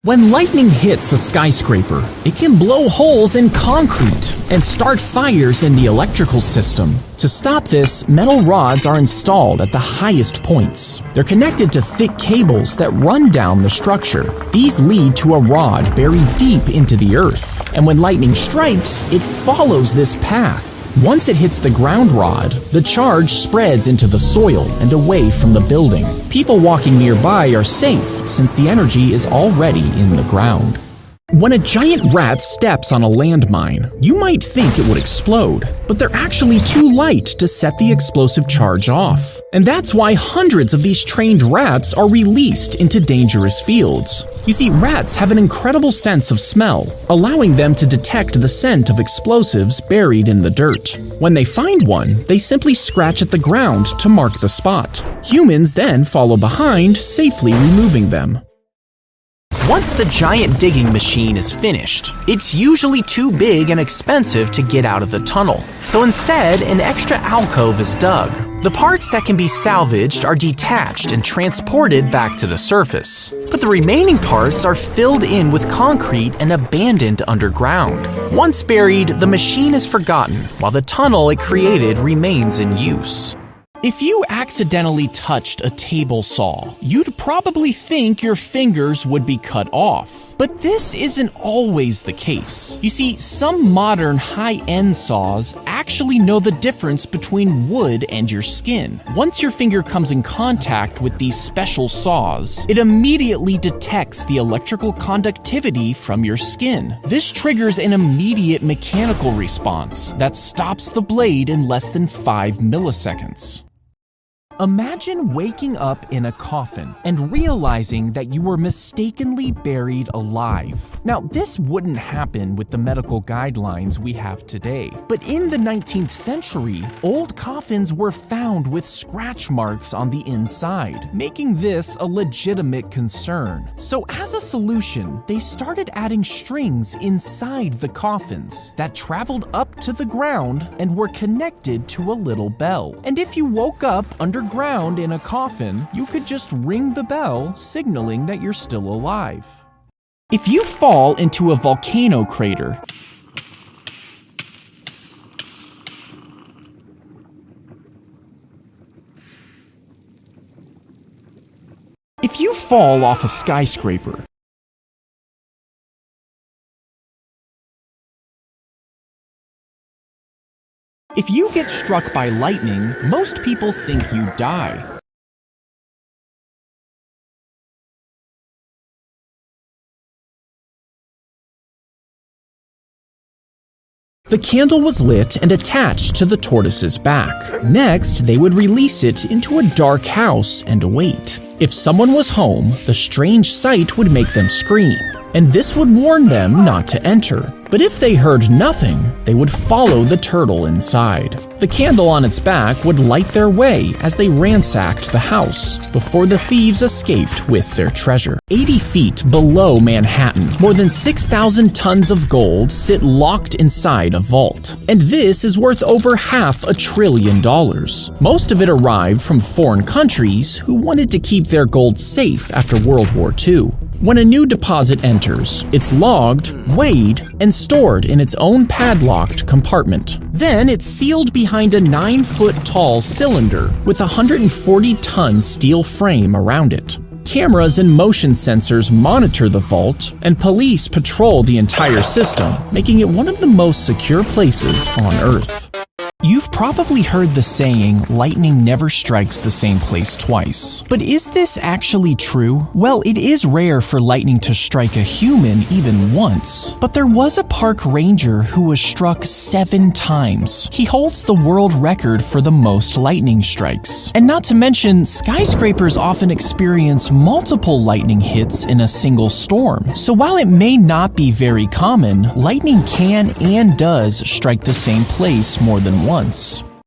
When lightning hits a skyscraper, it can blow holes in concrete and start fires in the electrical system. To stop this, metal rods are installed at the highest points. They're connected to thick cables that run down the structure. These lead to a rod buried deep into the earth, and when lightning strikes, it follows this path. Once it hits the ground rod, the charge spreads into the soil and away from the building. People walking nearby are safe since the energy is already in the ground. When a giant rat steps on a landmine, you might think it would explode, but they're actually too light to set the explosive charge off. And that's why hundreds of these trained rats are released into dangerous fields. You see, rats have an incredible sense of smell, allowing them to detect the scent of explosives buried in the dirt. When they find one, they simply scratch at the ground to mark the spot. Humans then follow behind, safely removing them. Once the giant digging machine is finished, it's usually too big and expensive to get out of the tunnel. So instead, an extra alcove is dug. The parts that can be salvaged are detached and transported back to the surface. But the remaining parts are filled in with concrete and abandoned underground. Once buried, the machine is forgotten, while the tunnel it created remains in use. If you accidentally touched a table saw, you'd probably think your fingers would be cut off. But this isn't always the case. You see, some modern high-end saws actually know the difference between wood and your skin. Once your finger comes in contact with these special saws, it immediately detects the electrical conductivity from your skin. This triggers an immediate mechanical response that stops the blade in less than 5 milliseconds. Imagine waking up in a coffin and realizing that you were mistakenly buried alive. Now, this wouldn't happen with the medical guidelines we have today. But in the 19th century, old coffins were found with scratch marks on the inside, making this a legitimate concern. So as a solution, they started adding strings inside the coffins that traveled up to the ground and were connected to a little bell. And if you woke up underground in a coffin, you could just ring the bell, signaling that you're still alive. If you fall into a volcano crater, if you fall off a skyscraper, if you get struck by lightning, most people think you die. The candle was lit and attached to the tortoise's back. Next, they would release it into a dark house and wait. If someone was home, the strange sight would make them scream, and this would warn them not to enter. But if they heard nothing, they would follow the turtle inside. The candle on its back would light their way as they ransacked the house before the thieves escaped with their treasure. 80 feet below Manhattan, more than 6,000 tons of gold sit locked inside a vault. And this is worth over $500 billion. Most of it arrived from foreign countries who wanted to keep their gold safe after World War II. When a new deposit enters, it's logged, weighed, and stored in its own padlocked compartment. Then it's sealed behind a 9-foot-tall cylinder with a 140-ton steel frame around it. Cameras and motion sensors monitor the vault, and police patrol the entire system, making it one of the most secure places on Earth. You've probably heard the saying, lightning never strikes the same place twice. But is this actually true? Well, it is rare for lightning to strike a human even once. But there was a park ranger who was struck 7 times. He holds the world record for the most lightning strikes. And not to mention, skyscrapers often experience multiple lightning hits in a single storm. So while it may not be very common, lightning can and does strike the same place more than once.